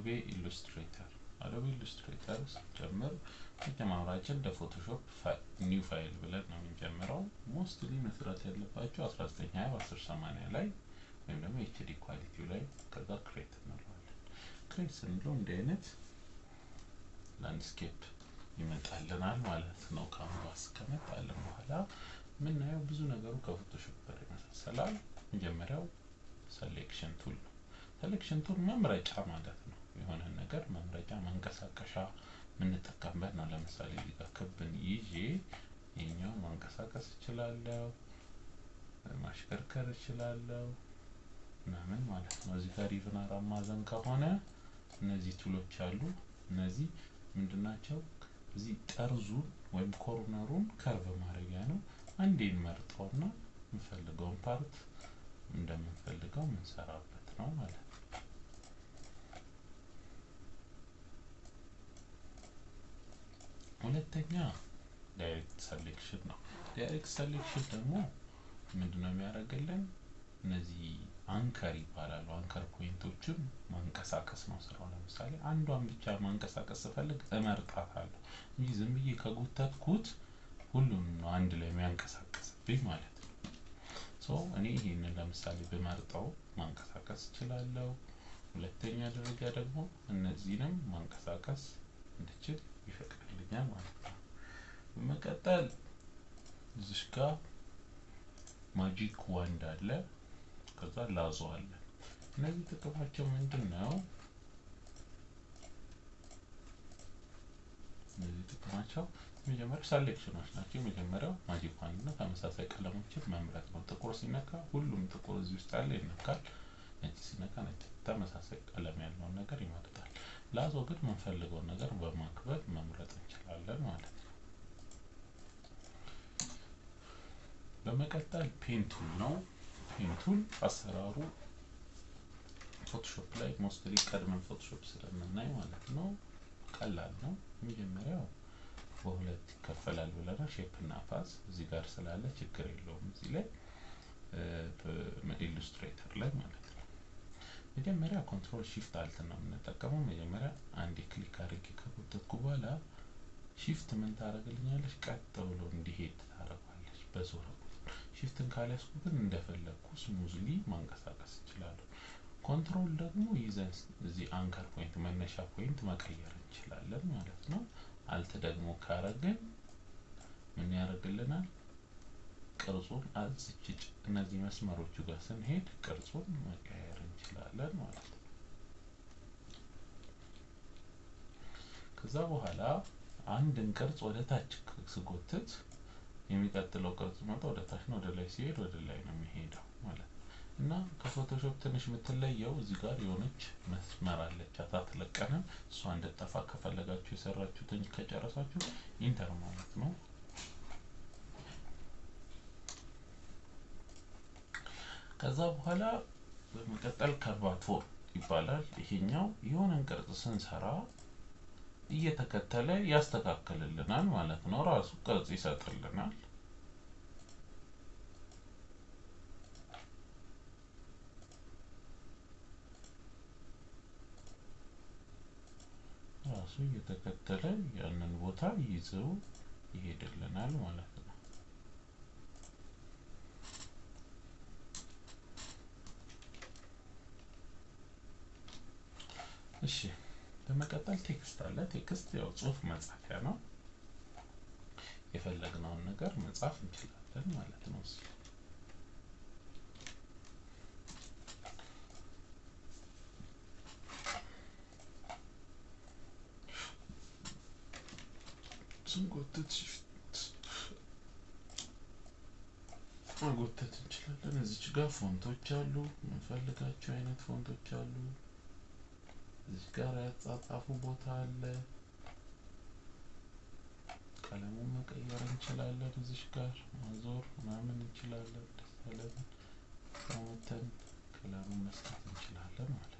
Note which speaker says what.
Speaker 1: አዶቤ ኢሉስትሬተር ስንጀምር መጀመሪያችን እንደ ፎቶሾፕ ኒው ፋይል ብለን ነው የምንጀምረው። ሞስትሊ መስራት ያለባችሁ 1920 በ1080 ላይ ወይም ደግሞ ኤችዲ ኳሊቲው ላይ ከዛ ክሬት እንለዋለን። ክሬት ስንለው እንደ አይነት ላንድስኬፕ ይመጣልናል ማለት ነው። ካንቫስ ከመጣልን በኋላ ምናየው ብዙ ነገሩ ከፎቶሾፕ ጋር ይመሳሰላል። መጀመሪያው ሴሌክሽን ቱል ነው። ሴሌክሽን ቱል መምረጫ ማለት ነው። የሆነ ነገር መምረጫ መንቀሳቀሻ የምንጠቀምበት ነው። ለምሳሌ እዚህ ጋር ክብን ይዤ ይሄኛውን ማንቀሳቀስ እችላለሁ፣ ማሽከርከር እችላለሁ ምናምን ማለት ነው። እዚህ ጋር ኢቭን አራት ማዕዘን ከሆነ እነዚህ ቱሎች አሉ። እነዚህ ምንድናቸው? እዚህ ጠርዙን ወይም ኮርነሩን ከርቭ ማድረጊያ ነው። አንዴ እንመርጠውና የምንፈልገውን ፓርት እንደምንፈልገው የምንሰራበት ነው ማለት ነው። ሁለተኛ ዳይሬክት ሴሌክሽን ነው። ዳይሬክት ሴሌክሽን ደግሞ ምንድነው የሚያደርግልን? እነዚህ አንከር ይባላሉ። አንከር ፖይንቶችን ማንቀሳቀስ ነው ስራው። ለምሳሌ አንዷን ብቻ ማንቀሳቀስ ስፈልግ እመርጣታለሁ እንጂ ዝም ብዬ ከጎተትኩት ሁሉንም ነው አንድ ላይ የሚያንቀሳቅስብኝ ማለት ነው። እኔ ይሄንን ለምሳሌ በመርጠው ማንቀሳቀስ እችላለሁ። ሁለተኛ ደረጃ ደግሞ እነዚህንም ማንቀሳቀስ እንድችል ይፈቅድልኛል ማለት ነው። በመቀጠል እዚህ ጋር ማጂክ ዋንድ አለ፣ ከዛ ላዞ አለ። እነዚህ ጥቅማቸው ምንድነው? እነዚህ ጥቅማቸው መጀመሪያ ሴሌክሽኖች ናቸው። የመጀመሪያው ማጂክ ዋንድ ነው። ተመሳሳይ ቀለሞችን መምረጥ ነው። ጥቁር ሲነካ ሁሉም ጥቁር እዚህ ውስጥ ያለ ይነካል። ነጭ ሲነካ ነጭ፣ ተመሳሳይ ቀለም ያለውን ነገር ይመርጣል። ላዞ ግን የምንፈልገውን ነገር በማክበብ መምረጥ እንችላለን ማለት ነው። በመቀጠል ፔን ቱል ነው። ፔን ቱል አሰራሩ ፎቶሾፕ ላይ ሞስትሊ ቀድመን ፎቶሾፕ ስለምናይ ማለት ነው ቀላል ነው። መጀመሪያው በሁለት ይከፈላል ብለናል። ሼፕ እና ፓዝ እዚህ ጋር ስላለ ችግር የለውም። እዚህ ላይ ኢሉስትሬተር ላይ ማለት ነው። መጀመሪያ ኮንትሮል ሺፍት አልት ነው የምንጠቀመው። መጀመሪያ አንዴ ክሊክ አድርጌ ከጎተትኩ በኋላ ሺፍት ምን ታደርግልኛለች? ቀጥ ብሎ እንዲሄድ ታደርጋለች በዞር። ሺፍትን ካልያዝኩ ግን እንደፈለኩ ስሙዝሊ ማንቀሳቀስ እችላለሁ። ኮንትሮል ደግሞ ይዘን እዚህ አንከር ፖይንት መነሻ ፖይንት መቀየር እንችላለን ማለት ነው። አልት ደግሞ ካረግን ምን ያደርግልናል? ቅርጹን አዝጭጭ እነዚህ መስመሮቹ ጋር ስንሄድ ቅርጹን መቀየር እንችላለን ማለት ነው። ከዛ በኋላ አንድን ቅርጽ ወደ ታች ስጎትት የሚቀጥለው ቅርጽ መጣ ወደ ታች ነው፣ ወደ ላይ ሲሄድ ወደ ላይ ነው የሚሄደው ማለት ነው። እና ከፎቶሾፕ ትንሽ የምትለየው እዚህ ጋር የሆነች መስመር አለች አትለቀንም። እሷ እንድትጠፋ ከፈለጋችሁ የሰራችሁትን ከጨረሳችሁ ኢንተር ማለት ነው። ከዛ በኋላ በመቀጠል ከርቫቶር ይባላል። ይሄኛው የሆነን ቅርጽ ስንሰራ እየተከተለ ያስተካክልልናል ማለት ነው። ራሱ ቅርጽ ይሰጥልናል። ራሱ እየተከተለ ያንን ቦታ ይዘው ይሄድልናል ማለት ነው። እሺ በመቀጠል ቴክስት አለ። ቴክስት ያው ጽሁፍ መጻፊያ ነው። የፈለግነውን ነገር መጻፍ እንችላለን ማለት ነው። ስንጎትት ማጎተት እንችላለን። እዚች ጋር ፎንቶች አሉ፣ የምንፈልጋቸው አይነት ፎንቶች አሉ። እዚህ ጋር ያጻጻፉ ቦታ አለ። ቀለሙን መቀየር እንችላለን። እዚህ ጋር ማዞር ምናምን እንችላለን። ደስ ያለን ቀለሙን መስጠት እንችላለን ማለት ነው።